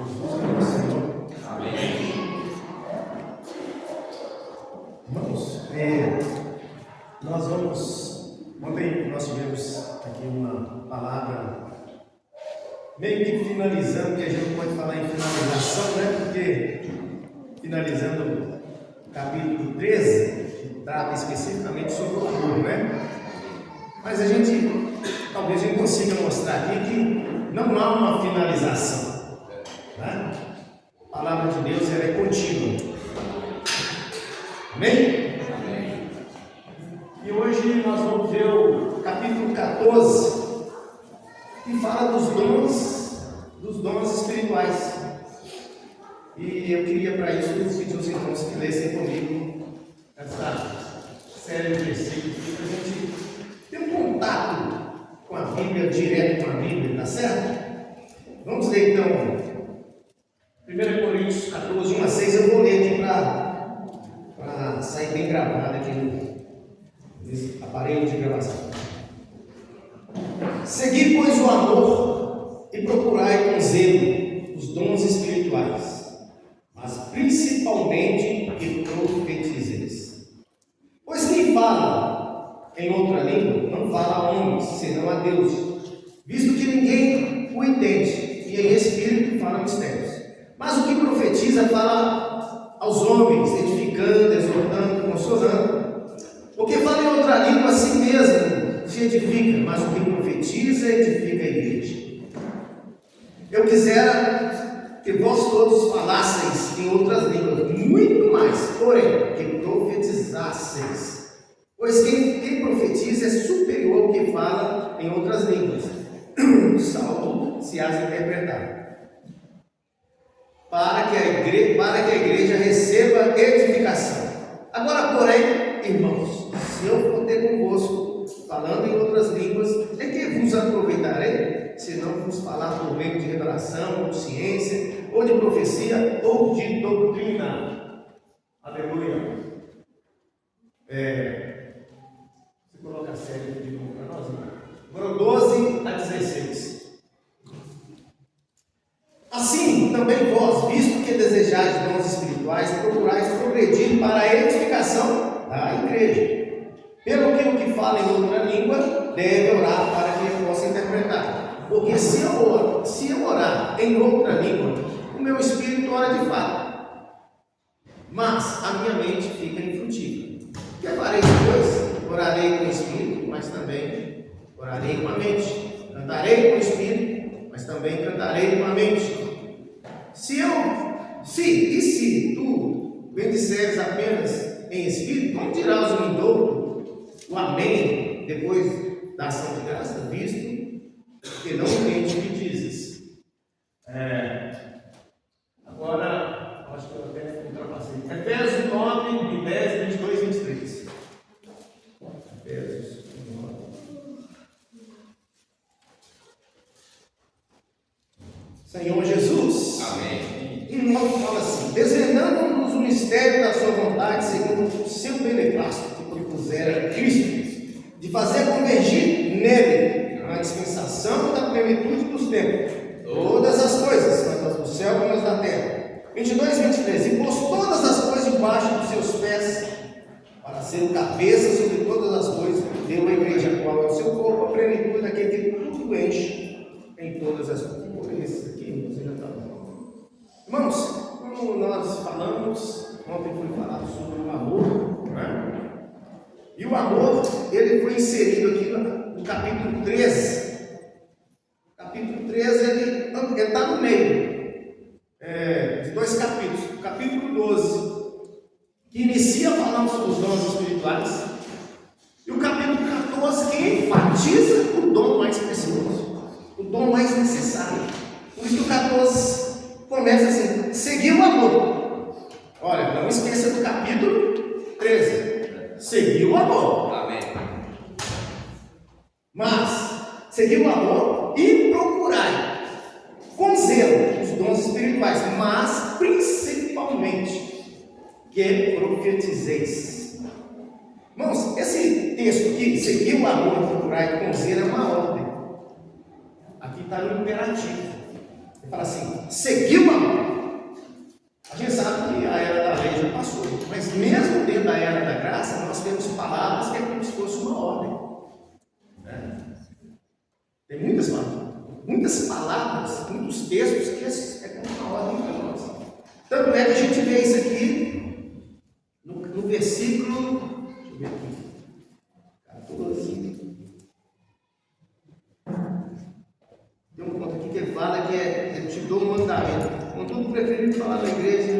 Jesus é o Senhor. Amém. Irmãos, ontem nós tivemos aqui uma palavra meio que finalizando, que a gente pode falar em finalização, né? Porque finalizando o capítulo 13, que trata especificamente sobre o amor, né? Mas talvez a gente consiga mostrar aqui que não há uma finalização, né? A palavra de Deus ela é contínua. Amém? Amém. E hoje nós vamos ver o capítulo 14, que fala dos dons espirituais. E eu queria para isso pedir aos irmãos que lessem comigo essa série de versículos, para a gente ter um contato com a Bíblia, direto com a Bíblia, tá certo? Vamos ler então 1 Coríntios 14, 1 a 6, eu vou ler aqui para sair bem gravado aqui nesse aparelho de gravação. Segui, pois, o amor e procurai com zelo os dons espirituais, mas principalmente que profetizeis. Pois quem fala em outra língua não fala a homens, senão a Deus, visto que ninguém o entende, e em espírito fala mistérios. Mas o que profetiza fala aos homens, edificando, exortando, consolando. O que fala em outra língua a si mesmo se edifica, mas o que profetiza edifica a igreja. Eu quisera que vós todos falasseis em outras línguas, muito mais, porém, que profetizasseis. Pois quem profetiza é superior ao que fala em outras línguas, salvo se as interpretar. Para que a igreja receba edificação. Agora, porém, irmãos, se eu for ter convosco, falando em outras línguas, é que vos aproveitarei, se não vos falar por meio de revelação, ou de ciência, ou de profecia, ou de doutrina. Aleluia. Você coloca a série de novo para nós, irmão. Agora 12 a 16. Assim, também vós, visto que desejais dons espirituais, procurais progredir para a edificação da igreja. Pelo que o que fala em outra língua deve orar para que ele possa interpretar. Porque se eu orar em outra língua, o meu espírito ora de fato, mas a minha mente fica infrutífera. Que farei depois? Orarei com o espírito, mas também orarei com a mente. Cantarei com o espírito, mas também cantarei com a mente. Se tu bendisseres apenas em espírito, não dirás o indouto, o amém, depois da ação de graça, visto que não entende o que dizes. Agora, acho que eu até ultrapassei. Efésios 9, de 10, 22 e 23. Efésios 9. Senhor Jesus. Amém. E logo fala assim: desvendando-nos o mistério da sua vontade, segundo o seu beneplácito que propusera em Cristo, de fazer convergir nele a dispensação da plenitude dos tempos, todas as coisas, quanto as do céu como as da terra. 22 e 23. E pôs todas as coisas debaixo dos seus pés, para ser o cabeça sobre todas as coisas, deu a igreja, a qual é o seu corpo, a plenitude daquele que tudo enche em todas as coisas. Esse aqui, você já está bom. Irmãos, como nós falamos, ontem foi falado sobre o amor, né? E o amor, ele foi inserido aqui no capítulo 13. Capítulo 13, ele está no meio de dois capítulos. O capítulo 12, que inicia falando sobre os dons espirituais, e o capítulo 14, que enfatiza o dom mais precioso, o dom mais necessário. Por isso que o 14 começa assim: seguir o amor. Olha, não esqueça do capítulo 13. Seguir o amor. Amém. Mas, seguir o amor e procurai com zelo os dons espirituais, mas principalmente que profetizeis. Irmãos, esse texto aqui, seguir o amor e procurai com zelo, é uma ordem. Aqui está no imperativo. fala assim, seguiu o amor. A gente sabe que a era da lei já passou, mas mesmo dentro da era da graça, nós temos palavras que é como se fosse uma ordem. Né? Tem muitas palavras, muitos textos que é como uma ordem para nós. Tanto é que a gente vê isso aqui no versículo, deixa eu ver aqui, 14. Tem um ponto aqui que ele fala que eu te dou um mandamento. Contudo, preferindo falar na igreja.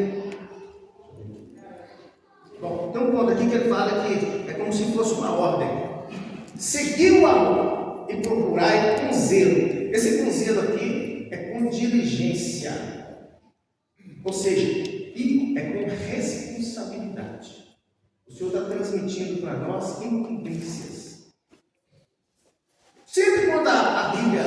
Bom, tem um ponto aqui que ele fala que é como se fosse uma ordem. Seguir o amor e procurar com zelo. Esse com zelo aqui é com diligência. Ou seja, e é com responsabilidade. O Senhor está transmitindo para nós incumbências. Sempre quando a Bíblia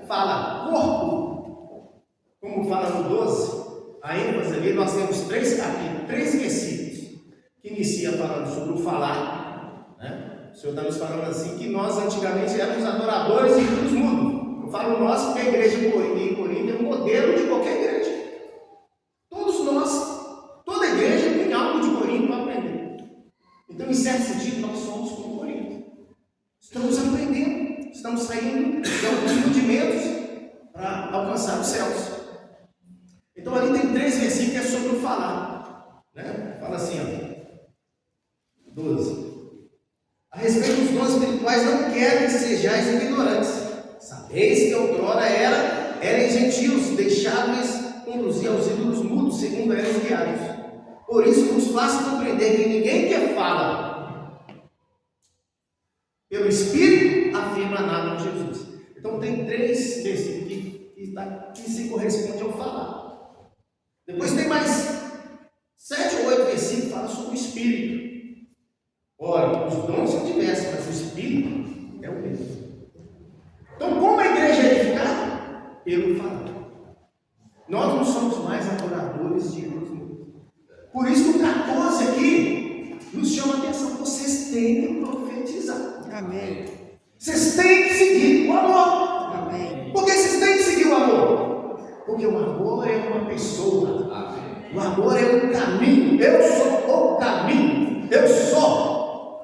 fala corpo, como fala no 12, a ênfase ali, nós temos 3 capítulos, 3 versículos, que inicia falando sobre o falar, né? O Senhor está nos falando assim, que nós antigamente éramos adoradores e ídolos mudos. Eu falo nós porque a igreja de Corinto é um modelo de qualquer igreja. Todos nós, toda igreja tem algo de Corinto para aprender. Então, em certo sentido, nós somos como Corinto. Estamos aprendendo, estamos saindo de alguns rudimentos para alcançar os céus. Então, ali tem 3 versículos que é sobre o falar. Né? Fala assim, ó. 12. A respeito dos dons espirituais, não quero que sejais ignorantes. Sabeis que outrora eram gentios, deixados conduzir aos ídolos mudos, segundo eram guiados. Por isso nos faço compreender que ninguém que fala pelo Espírito afirma nada de Jesus. Então tem 3 versículos que se correspondem ao falar. Depois tem mais 7 ou 8 versículos que falam sobre o Espírito. Ora, os dons são diversos, mas o Espírito é o mesmo. Então, como a igreja é edificada? Pelo falar. Nós não somos mais adoradores de Deus. Por isso que o 14 aqui nos chama a atenção. Vocês têm que profetizar. Amém. Vocês têm que seguir o amor. Amém. Por que vocês têm que seguir o amor? Porque o amor é uma pessoa. Amém. O amor é um caminho. Eu sou o caminho. Eu sou.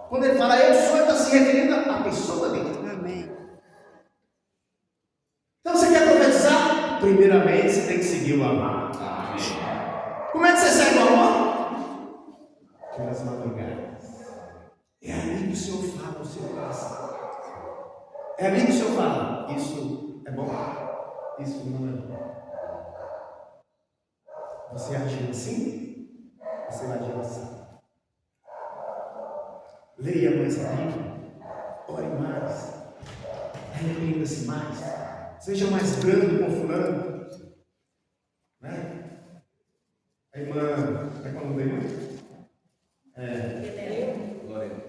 Quando ele fala eu sou, ele está se referindo à pessoa dele. Amém. Então você quer profetizar? Primeiramente você tem que seguir o amor. Amém. Como é que você segue o amor? Pelas madrugadas. É ali que o Senhor fala o seu coração. É ali que o Senhor fala, isso é bom, isso não é bom. Você agiu assim, você vai agir assim. Leia mais a Bíblia, ore mais, arrependa-se mais, seja mais brando com fulano. Né? A irmã, como é que é o nome da irmã?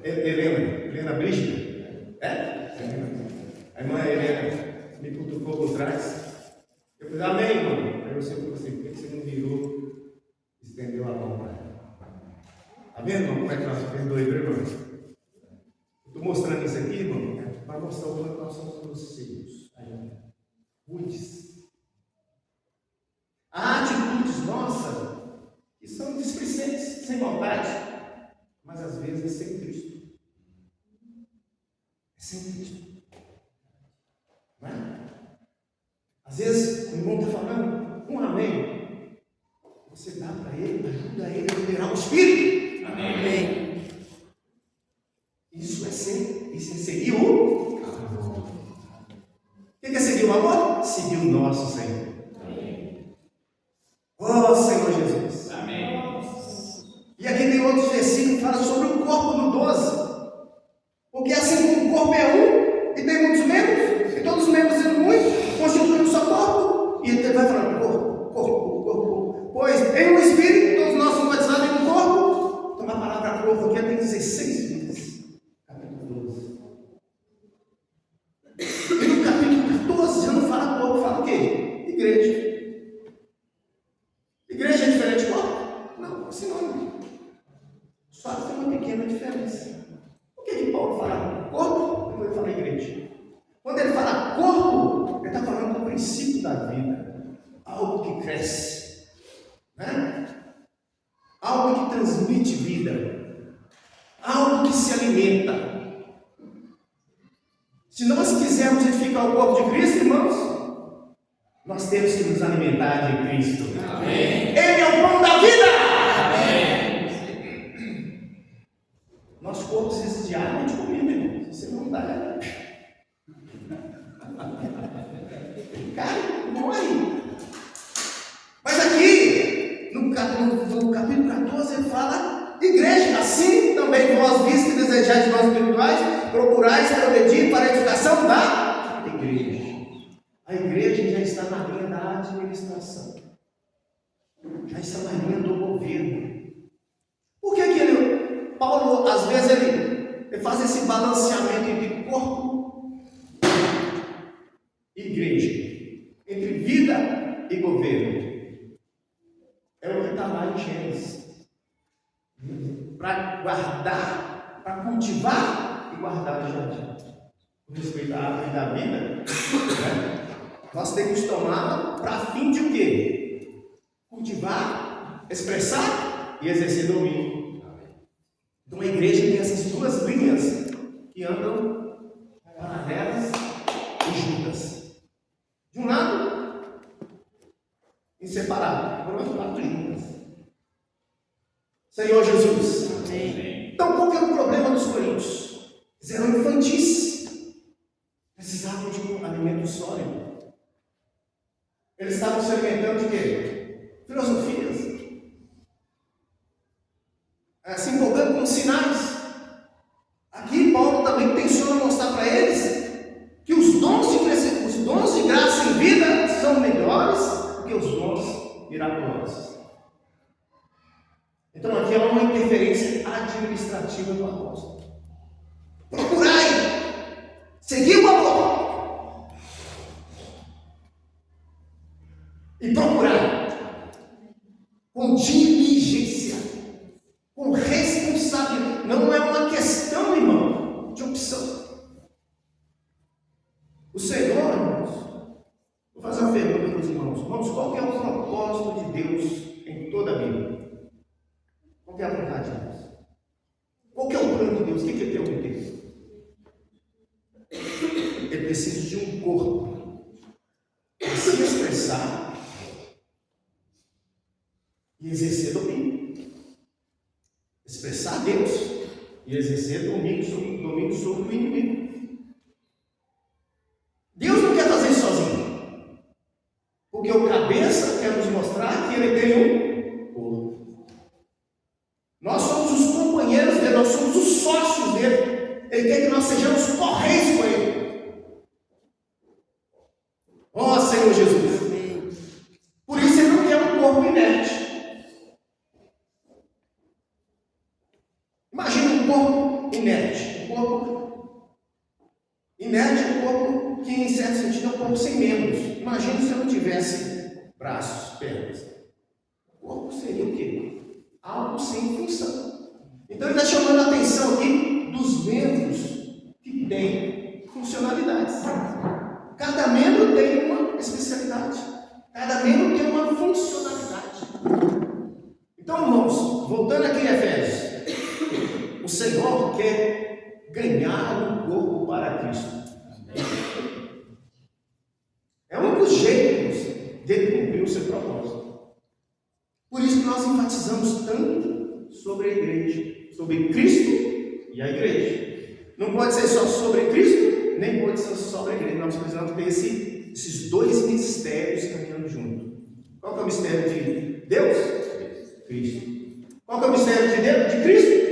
Helena Brígida. A irmã Helena me cutucou por trás. Eu falei, amém, irmão. Aí você falou assim, por que você não virou, estendeu a mão para ela? Tá vendo, irmão, como é que nós perdoamos, irmão? Estou mostrando isso aqui, irmão, para mostrar o quanto nós somos grosseiros. Rudes. Há atitudes nossas que são displicentes, sem vontade, mas às vezes é sem Cristo. É sem Cristo. Não é? Às vezes o irmão está falando um amém. Você dá para ele, ajuda ele a liberar o Espírito. Amém. Isso é seguir o amor. O que é seguir o amor? Seguir o nosso Senhor. Amém. Oh Senhor Jesus. Amém. E aqui tem outros versículos que falam sobre o corpo no 12. Porque assim como o corpo é um e tem muitos membros, e todos os membros sendo muitos, constituem um só corpo, e ele vai falando corpo. Pois em um Espírito, todos nós somos batizados em um corpo. Então a palavra corpo aqui tem 16 vezes. Já não fala corpo, fala o quê? Igreja. Igreja é diferente de corpo? Não, é sinônimo. Só tem uma pequena diferença. vida, algo que se alimenta. Se nós quisermos edificar o corpo de Cristo, irmãos, nós temos que nos alimentar de Cristo. Amém. Ele é o pão da vida. Amém. Nosso corpo precisa diariamente de comida, irmão. Se você não dá, cara, morre. Mas aqui, no capítulo 14, ele fala: igreja, assim também vós, visto que desejais de nós espirituais, procurais progredir para a edificação da igreja. A igreja já está na linha da administração, já está na linha do governo. Por que Paulo, às vezes, ele faz esse balanceamento entre corpo e igreja, entre vida e governo? É o que está lá em Gênesis. Para guardar, para cultivar e guardar o jardim. Com respeito à árvore da vida, né? Nós temos que tomar para fim de o quê? Cultivar, expressar e exercer domínio. Então a igreja tem essas duas linhas que andam paralelas e juntas. De um lado, inseparável, por outro lado, juntas. Senhor Jesus. Amém. Então, qual que era o problema dos coríntios? Eles eram infantis, precisavam de um alimento sólido. Eles estavam se alimentando de quê? Filosofias, se empolgando com sinais. Aqui Paulo também tenciona mostrar para eles que os dons de graça em vida são melhores do que os dons miraculosos. Então aqui há uma interferência administrativa do apóstolo. Procurai seguir o amor e procurar com diligência, com responsabilidade. Não é uma questão, irmão, de opção. O Senhor, irmãos, vou fazer uma pergunta para os irmãos. Irmãos, qual que é o propósito de Deus em toda a Bíblia? Qual que é a vontade de Deus? Qual que é o plano de Deus? O que ele tem que ter? Ele precisa de um corpo para se expressar e exercer domínio. Expressar Deus e exercer domínio sobre o inimigo. Deus não quer fazer isso sozinho, porque o cabeça quer nos mostrar que ele tem um corpo. Nós somos os companheiros dele, nós somos os sócios dele. Ele quer que nós sejamos correios com ele. Ó Senhor Jesus. Por isso ele não quer um corpo inerte. Imagina um corpo inerte. Um corpo inerte é um corpo que, em certo sentido, é um corpo sem membros. Imagina se eu não tivesse braços, pernas. O corpo seria o quê? Algo sem função. Então ele está chamando a atenção aqui dos membros que têm funcionalidades. Cada membro tem uma especialidade. Cada membro tem uma funcionalidade. Então, irmãos, voltando aqui em Efésios, o Senhor quer ganhar um corpo para Cristo. É um dos jeitos dele cumprir o seu propósito. Por isso que nós enfatizamos tanto sobre a igreja, sobre Cristo e a igreja. Não pode ser só sobre Cristo, nem pode ser só sobre a igreja. Nós precisamos ter esses dois mistérios caminhando junto. Qual que é o mistério de Deus? Cristo. Qual que é o mistério de Deus? De Cristo?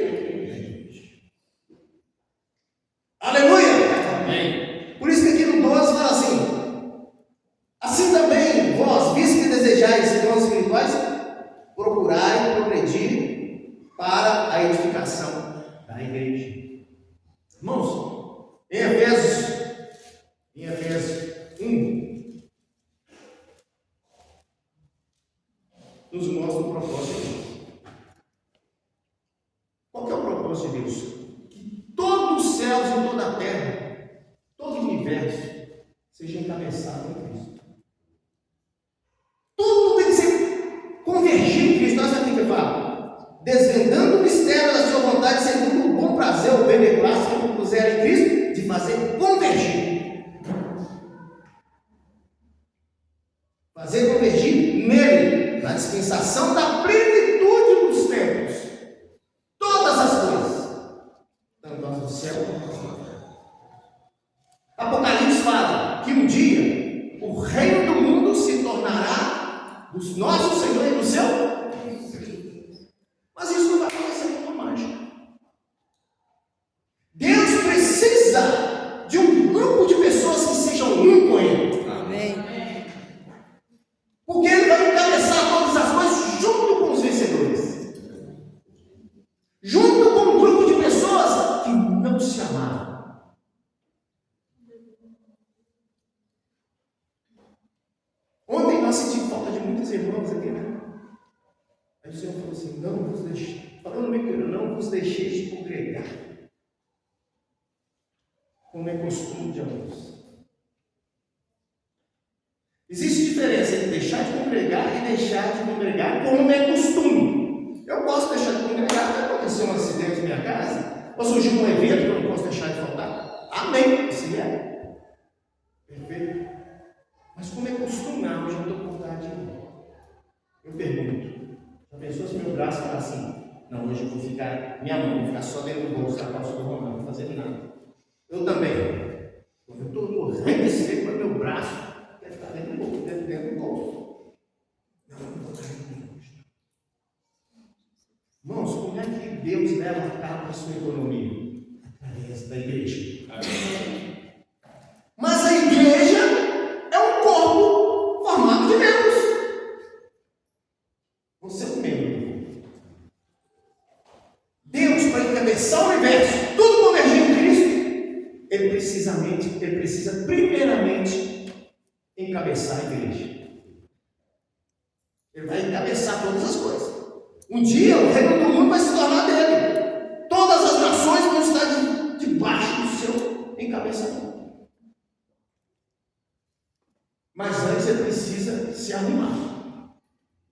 Aleluia! Amém. Por isso que aqui no 12 fala assim: assim também vós, visto que desejais dons espirituais, procurai progredir para a edificação da igreja. Irmãos, em Efésios 1, nos mostra o propósito de Deus. Qual que é o propósito de Deus? Que todos os céus e toda a terra, todo o universo, seja encabeçado em Cristo. Tudo tem que ser convergido em Cristo. Nós aqui que fala, desvendando o mistério segundo o bom prazer, o beneplácito que puseram em Cristo, de fazer convergir. Fazer convergir nele, na dispensação da plenitude dos tempos. Todas as coisas, tanto as do céu como as da terra. Apocalipse fala que um dia o reino do mundo se tornará do nosso Senhor e do seu. Mas isso não vai acontecer com uma mágica. Deus precisa de um grupo de pessoas que sejam um com Ele. Amém. Porque Ele vai encabeçar todas as coisas junto com os vencedores. Junto com um grupo de pessoas que não se amaram. Ontem nós sentimos falta de muitos irmãos aqui, né? Aí o Senhor falou assim, não vos deixei, falando bem claro, não vos deixeis de congregar, como é costume de alguns. Existe diferença entre deixar de congregar e deixar de congregar como é costume. Eu posso deixar de congregar se acontecer um acidente na minha casa, ou surgir um evento que eu não posso deixar de faltar. Amém, se é. Perfeito. Mas como é costume, hoje eu estou com vontade de ir. Eu pergunto, já pensou se meu braço falar assim, não, hoje eu vou ficar, minha mão vai ficar só dentro do bolso da calça do Romão, não vou fazer nada. Eu também. Eu estou morrendo de sede, mas meu braço quer ficar dentro do bolso, dentro do bolso. Não, eu não vou cair dentro hoje. Irmãos, como é que Deus leva a cabo a sua economia? Através da igreja. Mas a igreja é um corpo formado de membros. Você é um membro. Deus, para encabeçar o universo, tudo convergir em Cristo, Ele precisa primeiramente encabeçar a igreja. Ele vai encabeçar todas as coisas. Um dia o reino do mundo vai se tornar dele. Todas as nações vão estar debaixo do seu encabeçamento. Mas antes ele precisa se arrumar.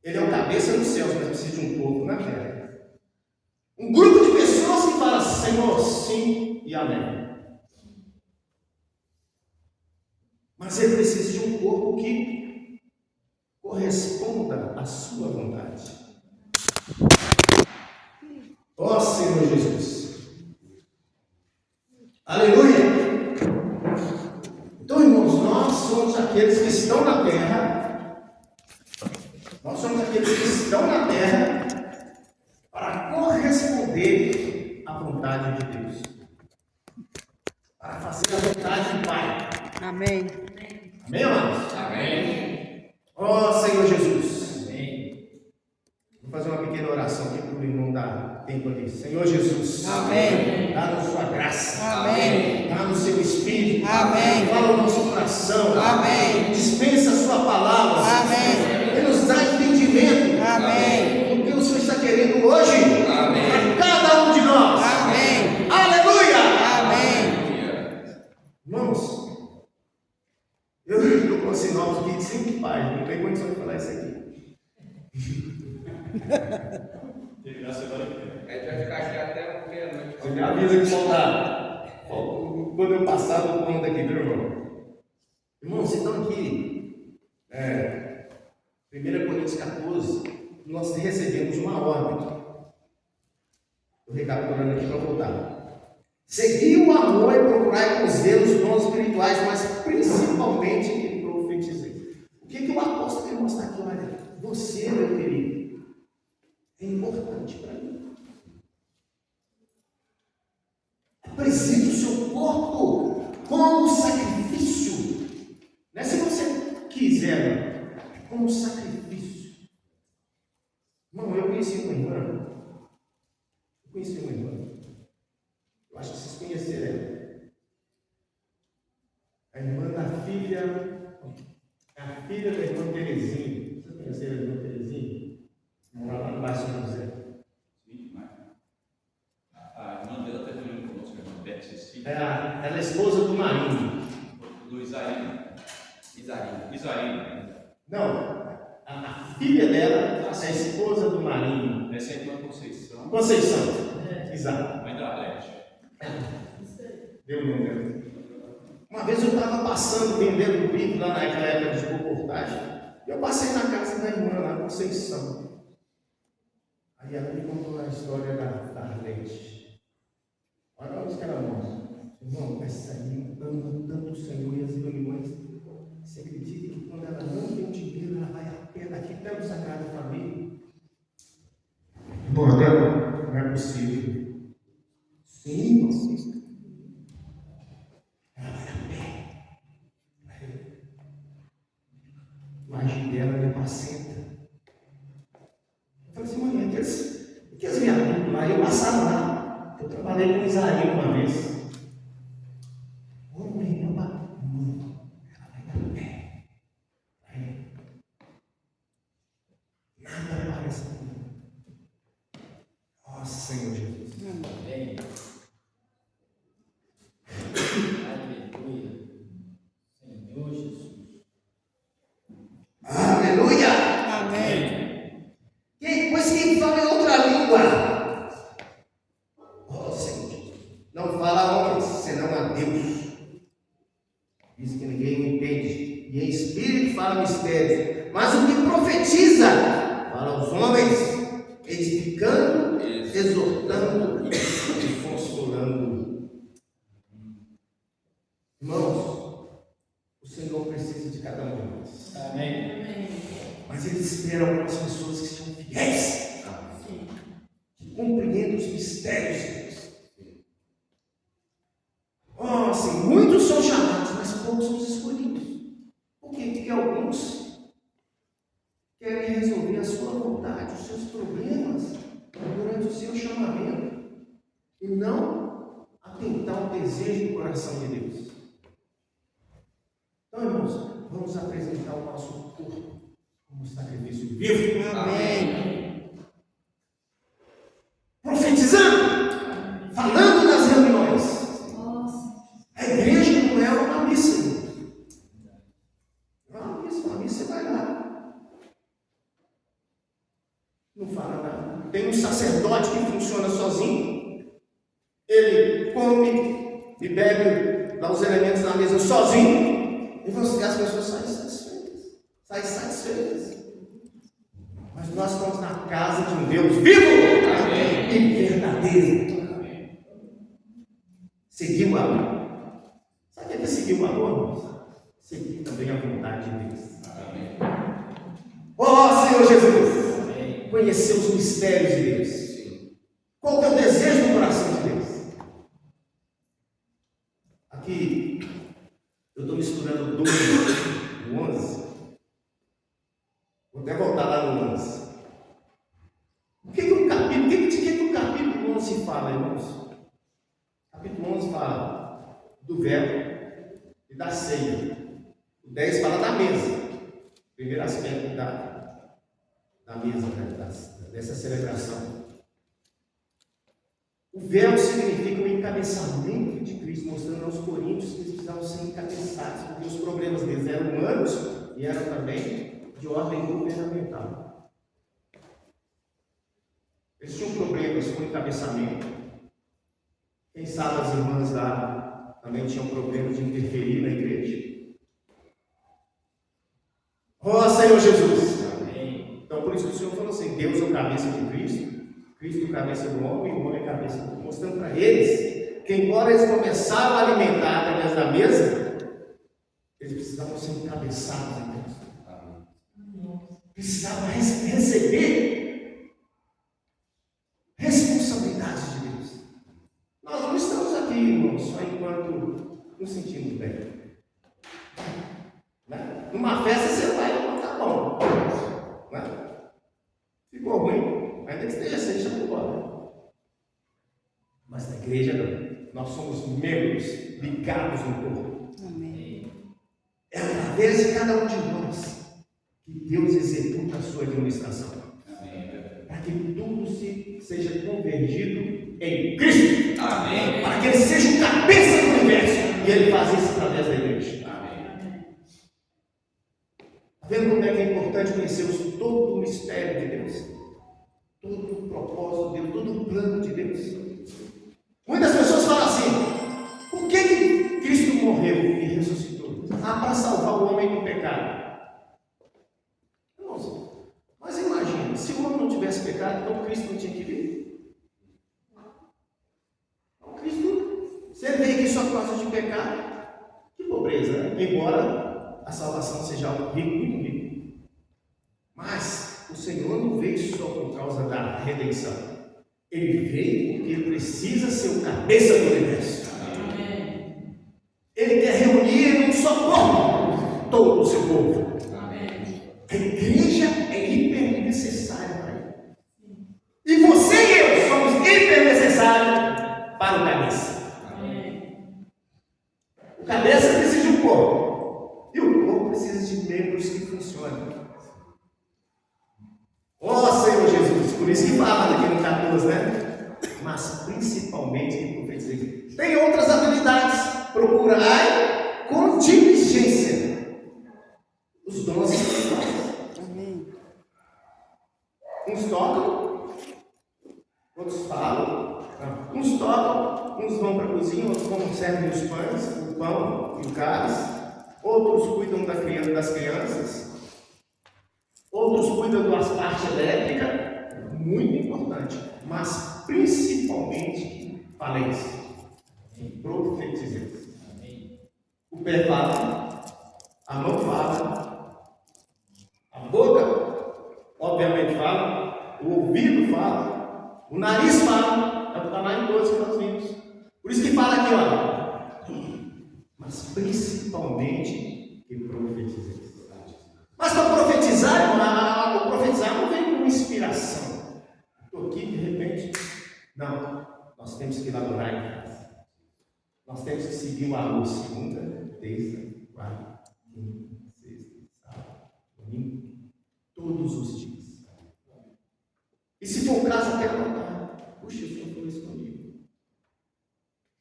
Ele é o cabeça dos céus, mas precisa de um corpo na terra. Um grupo de pessoas que fala Senhor, sim e amém. Mas ele precisa de um corpo que corresponda à sua vontade. Ó Senhor Jesus. Aleluia. Então, irmãos, nós somos aqueles que estão na terra. Nós somos aqueles que estão na terra para corresponder à vontade de Deus. Para fazer a vontade do Pai. Amém. Amém, amados? Amém. Ó Senhor Jesus. Amém. Vou fazer uma pequena oração aqui para o irmão dar tempo ali. Senhor Jesus. Amém. Dá-nos sua graça. Amém. Dá-nos seu Espírito. Amém. Fala o nosso coração. Amém. Dispensa a sua palavra. Amém. E nos dá entendimento. Amém. O que o Senhor está querendo hoje. Amém. Para cada um de nós. Amém. Aleluia. Amém. Irmãos, eu estou com uma sinopse aqui de 5 páginas. Não tem condição de falar isso aqui. A gente vai ficar aqui até meia-noite. Você me avisa que faltar. Quando eu passar do ponto aqui, viu, irmão? Irmãos, então aqui, 1 Coríntios 14, nós recebemos uma ordem. Estou recapitulando aqui para voltar. Segui o amor e procurai com zelo os dons espirituais, mas principalmente em profetizei. O que o apóstolo quer mostrar aqui? Olha, você, meu querido, é importante para mim. Apresente o seu corpo como sacrifício. Não é se você quiser, como sacrifício. Irmão, eu conheci uma irmã. Eu acho que vocês conheceram ela. A irmã da filha. A filha da irmã Terezinha. Vocês conheceram a irmã Terezinha? Mora lá no bairro São José. Sim, mas a irmã dela está falando conosco, a irmã Beth Cecília. Ela é esposa do Marinho. Do Isaína. Isaína. Não, a filha dela é a esposa do Marinho. Essa é a irmã Conceição. Conceição. Exato. A vida Arlete. Deu número. Uma vez eu estava passando, vendendo bico lá naquela época de comportagem. Eu passei na casa da irmã lá, Conceição. Aí ela me contou a história da Arlete. Olha onde que ela mostra. Irmão, essa aí ama tanto o Senhor e as reuniões. Você acredita que quando ela não tem dinheiro, ela vai a pé daqui até o Sagrada Família? Bom, Débora, não é possível. Sim, irmão. Ela vai a pé. Imagem dela me apacenta. Eu falei assim, mãe, aqueles viadutos lá, eu passava lá. Eu trabalhei com Isaías uma vez. Homem, ela vai a pé. Nada parece comigo. Ó Senhor Jesus. Amém. Aleluia. Senhor Jesus. Aleluia! Amém. Pois quem fala em outra língua, ó Senhor Jesus, não fala a homens, senão a Deus. Diz que ninguém entende, e em espírito fala mistérios, mas o que profetiza fala aos homens, edificando, exortando e consolando. Irmãos, o Senhor precisa de cada um de nós. Amém. Mas Ele espera algumas pessoas que são fiéis, que compreendem os mistérios de Deus. Oh, assim, muitos são chamados, mas poucos são os escolhidos. Por quê? Porque alguns querem resolver a sua vontade, os seus problemas, durante o seu chamamento, e não atentar o desejo do coração de Deus. Então, irmãos, vamos apresentar o nosso corpo como sacrifício vivo. Amém. Profetizando, falando nas reuniões. A igreja não é uma missa. Não é uma missa, você vai lá. Não fala nada. Tem um sacerdote que funciona sozinho. Ele come e bebe lá os elementos na mesa sozinho. E as pessoas saem satisfeitas. Mas nós estamos na casa de um Deus vivo. Amém. E verdadeiro. Amém. Seguir o amor. Sabe o que é seguir o amor, irmãos? Seguir também a vontade de Deus. Amém. Oh, Senhor Jesus! Amém. Conhecer os mistérios de Deus. Qual que é o desejo do coração de Deus? Aqui, eu estou misturando 12 e 11. Vou até voltar lá no 11. O que o capítulo 11 fala, irmãos? O capítulo 11 fala do verbo e da ceia. O 10 fala da mesa. Primeiro aspecto da mesa, dessa celebração. O véu significa o encabeçamento de Cristo, mostrando aos coríntios que eles precisavam ser encabeçados, porque os problemas deles eram humanos e eram também de ordem governamental. Eles tinham problemas com o encabeçamento. Quem sabe as irmãs lá também tinham problemas de interferir na igreja. Oh, Senhor Jesus! Amém. Então, por isso que o Senhor falou assim: Deus é o cabeça de Cristo, Cristo é o cabeça do homem e o homem é a cabeça do homem. Mostrando para eles que, embora eles começaram a alimentar através da mesa, eles precisavam ser encabeçados em Deus. Precisavam receber responsabilidades de Deus. Nós não estamos aqui, irmãos, só enquanto nos sentimos bem. Né? Numa festa você vai, não tá bom. Né? Ficou ruim, ainda que esteja sem chama embora. Mas na igreja não. Nós somos membros ligados no corpo. Amém. É através de cada um de nós que Deus executa a sua administração. Para que tudo seja convergido em Cristo. Amém. Para que Ele seja o cabeça do universo. E Ele faz isso através da igreja. Amém. Está vendo como é que é importante conhecermos todo o mistério de Deus? Todo o propósito de Deus, todo o plano de Deus. Muitas pessoas falam assim: por que Cristo morreu e ressuscitou? Para salvar o homem do pecado. Irmãos, mas imagina, se o homem não tivesse pecado, então Cristo não tinha que vir? Então Cristo, se ele veio aqui só por causa de pecado, que pobreza, né? Embora a salvação seja algo rico, muito rico. Mas o Senhor não veio só por causa da redenção. Ele veio porque ele precisa ser o cabeça do universo. Amém. Ele quer reunir num só corpo todo o seu povo. Amém. A igreja é hiper necessária para ele. E você e eu somos hiper necessários para o cabeça. Amém. O cabeça precisa de um corpo. E o corpo precisa de membros que funcionem. Senhor Jesus, por isso que fala aqui no 14, né? Mas principalmente que profetizei. Tem outras habilidades. Procurai com diligência os dons espirituais. Amém. Uns tocam, outros falam, uns tocam, uns vão para a cozinha, outros vão servem os pães, o pão e o cálice, outros cuidam das crianças. Outros cuidam das partes elétricas, muito importante, mas principalmente falência, profetizei. O pé fala, a mão fala, a boca, obviamente, fala, o ouvido fala, o nariz fala, está lá em todos que nós vimos. Por isso que fala aqui, olha, mas principalmente que profetizei. Mas para profetizar, o profetizar não vem com inspiração. Estou aqui de repente. Não, nós temos que elaborar em casa. Nós temos que seguir o alô segunda, terça, quarta, quinta, sexta, sábado, domingo, todos os dias. E se for o caso, até anotar. Puxa, o Senhor falou isso comigo.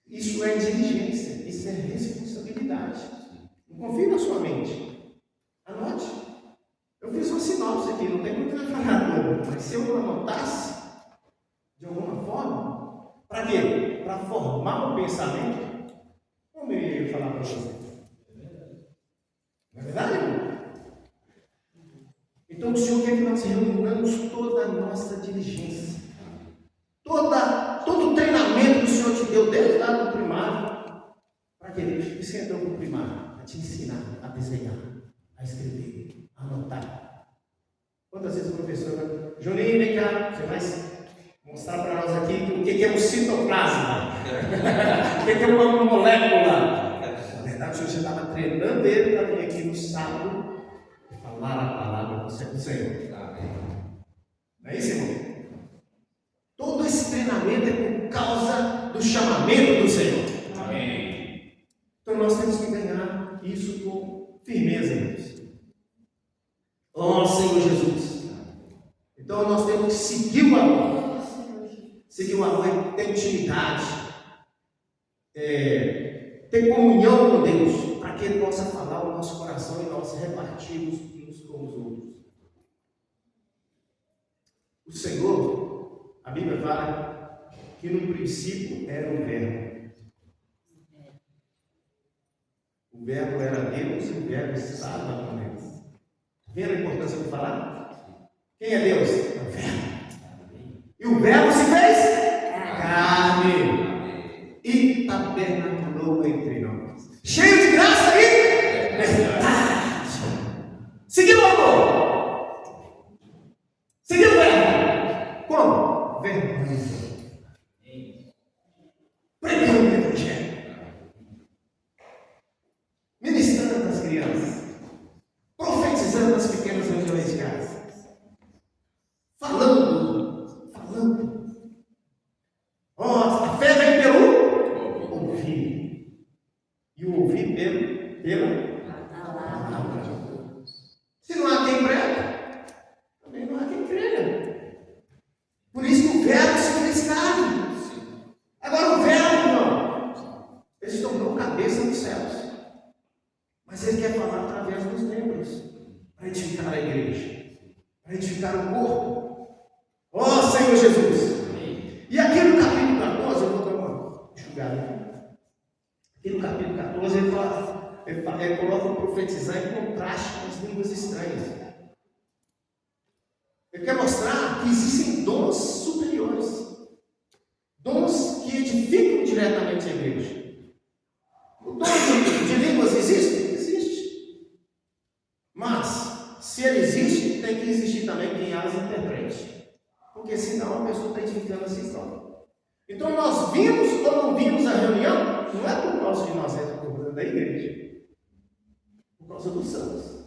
Isso é diligência, isso é responsabilidade. Não confie na sua mente. Anote. Eu fiz uma sinopse aqui, não tem muito preparador, mas se eu não anotasse, de alguma forma, para quê? Para formar um pensamento, como eu ia falar para você? Não é verdade, irmão? Então o Senhor quer que nós reunamos toda a nossa diligência, todo o treinamento que o Senhor te deu desde lá do primário. Para quê? E você entrou no primário? Para te ensinar a desenhar, a escrever, a anotar. Quantas vezes o professor vai, Juninho, vem cá, você vai mostrar para nós aqui o que é um citoplasma, o que é uma molécula. Na verdade, o senhor já estava treinando ele para vir aqui no sábado e falar a palavra do Senhor. Não é isso, irmão? Todo esse treinamento é por causa do chamamento do Senhor. Amém. Então nós temos que ganhar isso com firmeza, irmãos. Senhor Jesus. Então nós temos que seguir o amor. Seguir o amor é ter intimidade, ter comunhão com Deus, para que Ele possa falar o nosso coração e nós repartirmos uns com os outros. O Senhor, a Bíblia fala que no princípio era o Verbo. O Verbo era Deus e o Verbo estava com Deus. Vendo a importância de falar? Quem é Deus? É o Verbo. E o Verbo se fez carne e tabernaculou entre nós. Cheio de graça e verdade. Seguiu o amor. Seguiu o Verbo. Como? Verbo. Pregando o Evangelho. Ministrando as crianças. Profetizando as pequenas reuniões de casa. Falando. A fé vem pelo ouvir. E o ouvir pela palavra de Deus. Se não há quem prega, também não há quem creia. Por isso que o Verbo se fez carne. Agora o Verbo, irmão, ele se tornou cabeça nos céus. Mas ele quer falar através dos membros, para edificar a igreja, para edificar o corpo. Senhor Jesus. E aqui no capítulo 14, eu vou dar Ele coloca o profetizar em contraste com as línguas estranhas. Ele quer mostrar que existem dons superiores, dons que edificam diretamente a igreja. O dom de línguas existe? Existe. Mas, se ele existe, tem que existir também quem as interprete. Porque senão a pessoa está edificando essa história. Então nós vimos ou não vimos a reunião, não é por causa de nós, é por causa da igreja. Por causa dos santos.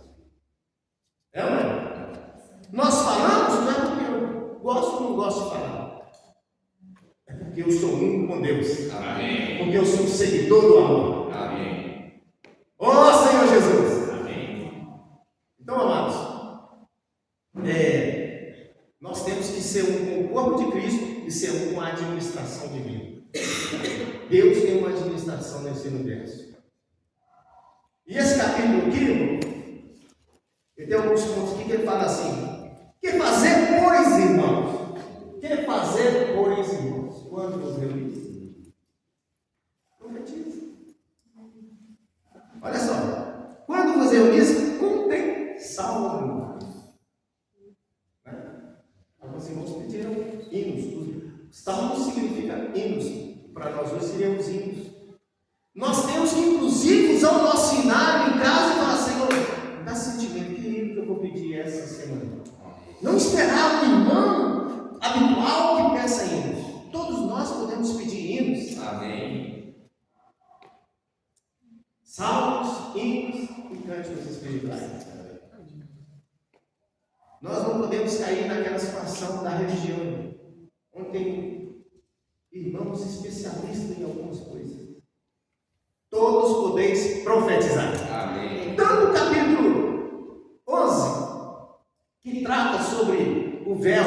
É ou não é? Nós falamos, não é porque eu gosto ou não gosto de falar. É porque eu sou um com Deus. Amém. Porque eu sou um seguidor do amor. Amém. Ó Senhor Jesus! Amém. Então, amados, nós temos que ser um com o corpo de Cristo e ser um com a administração divina. Deus tem uma administração nesse universo. E esse capítulo aqui, irmão, ele tem alguns pontos aqui que ele fala assim: que fazer, pois, irmãos? Que fazer, pois, irmãos? Quando vos reunis? Profetiza. Olha só. Quando vos reunis, contém salmos. Alguns irmãos pediram hinos. Salmos significa hinos. Para nós hoje seríamos hinos. Nós temos que, inclusive, usar o nosso cenário em casa e falar: Senhor, dá sentimento, que hino que eu vou pedir essa semana? Não esperar o irmão habitual que peça hinos. Todos nós podemos pedir hinos. Amém. Salmos, hinos e cânticos espirituais. Nós não podemos cair naquela situação da religião, onde tem irmãos especialistas em algumas coisas. Todos podeis profetizar. Amém. Tanto o capítulo 11, que trata sobre o véu,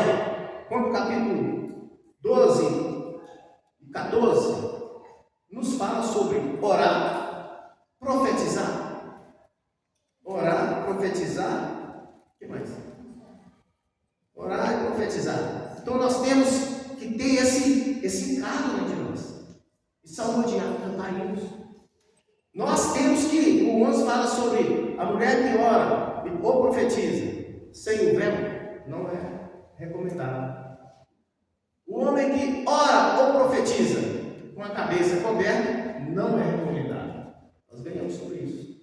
quanto o capítulo 12 e 14, nos fala sobre orar, profetizar. Orar, profetizar, o que mais? Orar e profetizar. Então nós temos que ter esse encargo de nós. E salmodiar, cantar hinos. Nós temos que, o 11 fala sobre a mulher que ora ou profetiza sem o véu, não é recomendado. O homem que ora ou profetiza com a cabeça coberta, não é recomendado. Nós ganhamos sobre isso.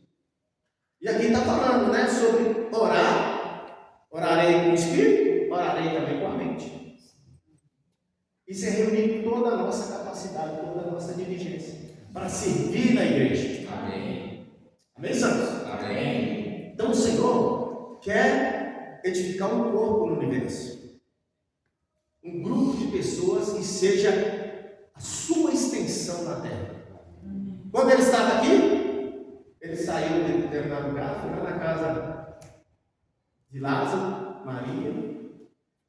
E aqui está falando, né, sobre orar. Orarei com o Espírito, orarei também com a mente. Isso é reunir toda a nossa capacidade, toda a nossa diligência para servir na igreja. Amém. Amém, santos? Amém. Então o Senhor quer edificar um corpo no universo. Um grupo de pessoas que seja a sua extensão na terra. Quando ele estava aqui, ele saiu de determinado lugar, foi lá na casa de Lázaro, Maria,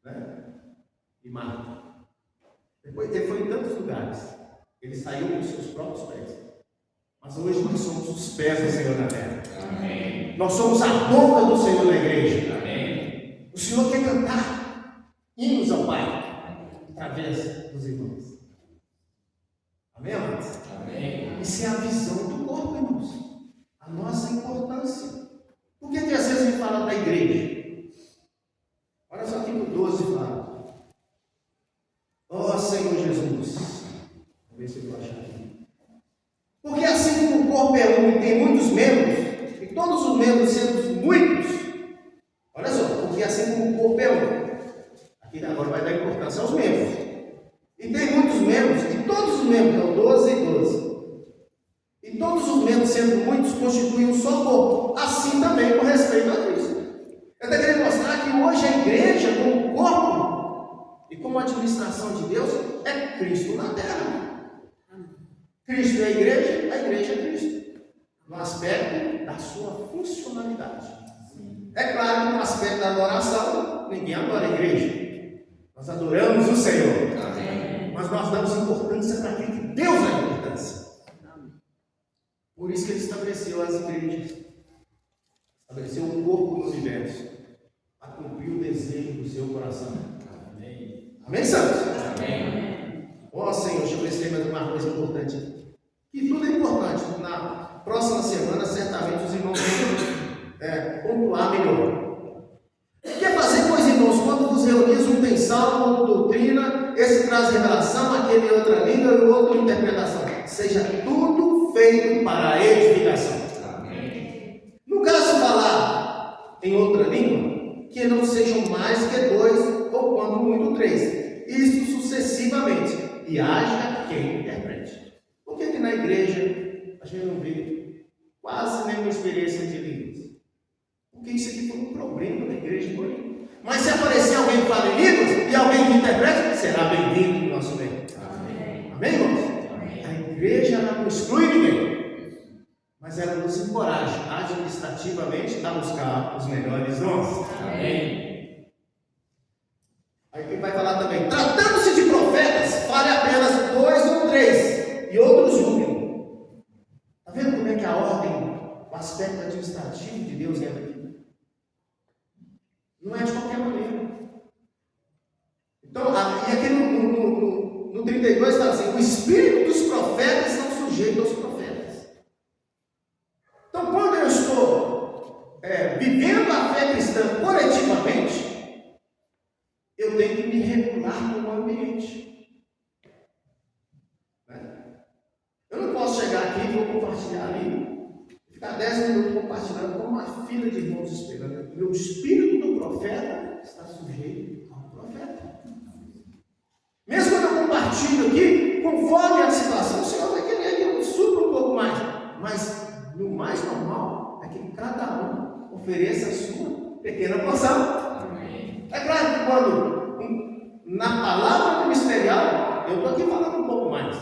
né? E Marta. Depois ele foi em tantos lugares. Ele saiu com os seus próprios pés. Mas hoje nós somos os pés do Senhor na terra. Amém. Nós somos a boca do Senhor na igreja. Amém. O Senhor quer cantar hinos ao Pai através dos irmãos. Amém, amados? Amém. Isso é a visão do corpo, irmãos. A nossa importância. Por que às vezes a gente fala da igreja? Olha só aqui no 12 fala: ó Senhor Jesus. Vamos ver se eu vou achar aqui. Porque assim como o corpo é um e tem muitos membros, e todos os membros sendo muitos, olha só, porque assim como o corpo é um, aqui agora vai dar importância aos membros, e tem muitos membros, e todos os membros, então 12 e 12, e todos os membros sendo muitos constituem um só corpo, assim também com respeito a Cristo. Eu estou querendo mostrar que hoje a igreja, como corpo e como administração de Deus, é Cristo na terra. Cristo é a igreja é Cristo, no aspecto da sua funcionalidade. É claro que no aspecto da adoração, ninguém adora a igreja. Nós adoramos o Senhor. Amém. Mas nós damos importância para aquilo que Deus dá importância. Por isso que Ele estabeleceu as igrejas. Estabeleceu um corpo no universo. Para cumprir o desejo do seu coração. Amém. Amém, santos? Amém. Ó Senhor, deixa eu ver se tem mais uma coisa importante. Que tudo é importante próxima semana, certamente, os irmãos vão pontuar melhor. O que é fazer, pois, irmãos, quando vos reunis, um tem salmo, outro doutrina, esse traz revelação, aquele outra língua e o outro interpretação. Seja tudo feito para a edificação. Amém. No caso de falar em outra língua, que não sejam mais que 2, ou quando muito 3. Isso sucessivamente. E haja quem interprete. Por que na igreja a gente não vê quase nenhuma experiência de línguas? Porque isso aqui foi um problema da igreja. Mas se aparecer alguém que fala em línguas e alguém que interprete, será bem-vindo no nosso meio. Amém. Amém, irmãos? A igreja ela não exclui ninguém, mas ela nos encoraja administrativamente a buscar os melhores dons. Amém. Aí quem vai falar também, tratando-se de profetas, fale apenas 2 ou 3, e outros julguem. Está vendo como é que a ordem, o aspecto administrativo de Deus entra aqui? Não é de qualquer maneira. Então, e aqui no 32 está assim, o espírito dos profetas estão sujeitos aos profetas. Então, quando eu estou vivendo a fé cristã coletivamente, eu tenho que me regular no ambiente. Eu não posso chegar aqui e vou compartilhar ali, ficar 10 minutos compartilhando com uma fila de irmãos esperando. Meu espírito do profeta está sujeito ao profeta. Mesmo quando eu compartilho aqui, conforme a situação, o Senhor vai querer que eu supra um pouco mais. Mas no mais normal é que cada um ofereça a sua pequena porção. Amém. É claro que quando, na palavra ministerial, eu estou aqui falando um pouco mais.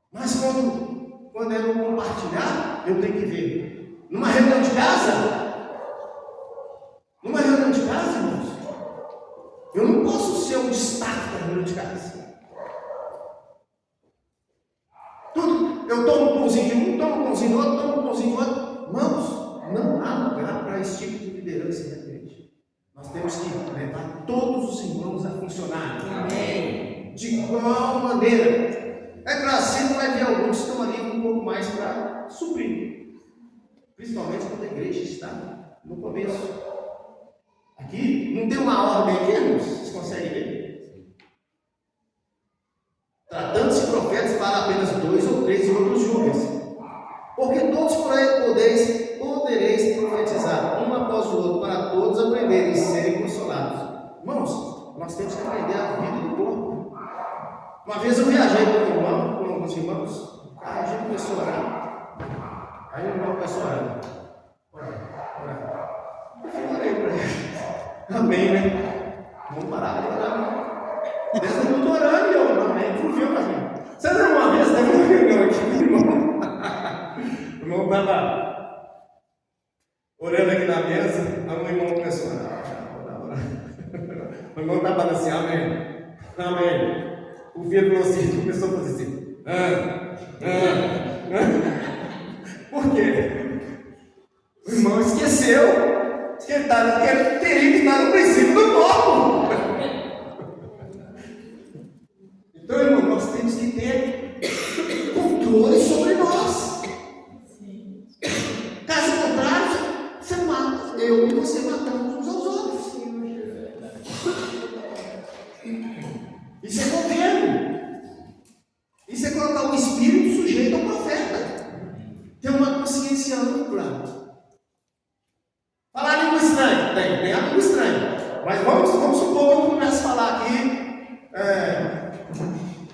Mas quando é no compartilhar, eu tenho que ver. Numa reunião de casa, irmãos, eu não posso ser um destaque da reunião de casa. Tudo, eu tomo um pãozinho de um, tomo um pãozinho do outro, tomo um pãozinho do outro. Irmãos, não há lugar para esse tipo de liderança na igreja. Nós temos que levar todos os irmãos a funcionar. Amém. De igual maneira. É claro, sempre vai ter alguns que estão ali um pouco mais para suprir. Principalmente quando a igreja está no começo. Aqui, não tem uma ordem aqui, irmãos? Vocês conseguem ver? Tratando-se de profetas, fala apenas 2 ou 3 e outros julguem-se. Porque todos podereis profetizar, um após o outro, para todos aprenderem e serem consolados. Irmãos, nós temos que aprender a vida do corpo. Uma vez eu viajei com alguns irmãos, aí a gente começou a orar. Aí o irmão começou a orar. Eu falei para ele. Amém, né? Vamos parar de orar, não. Deus não estou orando, eu. Amém. Fugiu para mim. Você não, uma vez teve uma reunião aqui, irmão. O irmão estava orando aqui na mesa, aí o irmão começou a orar. O irmão estava falando assim, amém. Amém. O filho falou assim, começou a fazer assim. Por quê? O irmão esqueceu que ele teria que estar no princípio do corpo. Então, irmão, nós temos que ter controle sobre nós. Caso contrário, você mata. Eu e você matamos uns aos outros. Isso é governo. Isso é colocar o espírito sujeito ao profeta. Ter uma consciência ampla. Falar língua estranha, tem a língua estranha. Mas vamos supor que eu comece a falar aqui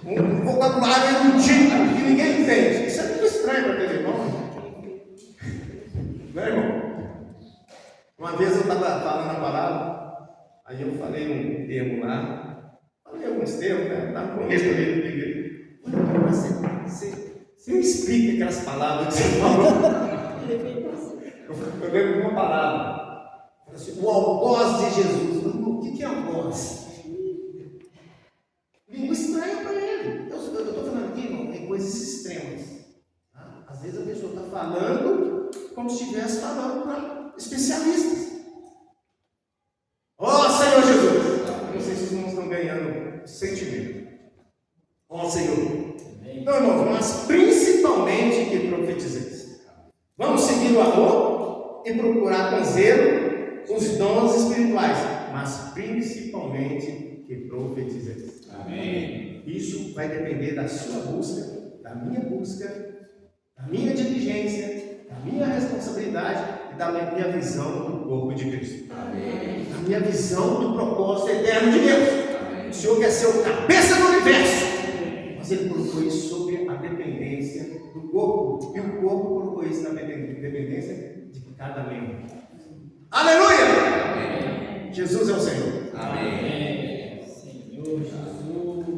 um vocabulário erudito que ninguém entende. Isso é língua estranha para aquele irmão. Não é, irmão? Uma vez eu estava falando a palavra, aí eu falei um termo lá, falei alguns termos, né? Estava no começo da igreja. Você me explica aquelas palavras que você falou. Eu lembro de uma palavra. Assim, o algoz de Jesus. O que é algoz? Língua estranha para ele. Eu estou falando aqui, irmão, em coisas extremas. Tá? Às vezes a pessoa está falando como se estivesse falando para especialistas. Ó Senhor Jesus! Eu não sei se os irmãos estão ganhando sentimento. Ó Senhor! Então, irmãos, mas principalmente que profetizei. e procurar com zelo os dons espirituais, mas principalmente que profetizeis. Amém. Isso vai depender da sua busca, da minha diligência, da minha responsabilidade e da minha visão do corpo de Cristo. Amém. Da minha visão do propósito eterno de Deus. Amém. O Senhor quer ser o cabeça do universo, mas Ele colocou isso sobre a dependência do corpo, e o corpo colocou isso na dependência de cada membro. Aleluia! Amém. Jesus é o Senhor. Amém. Senhor Jesus.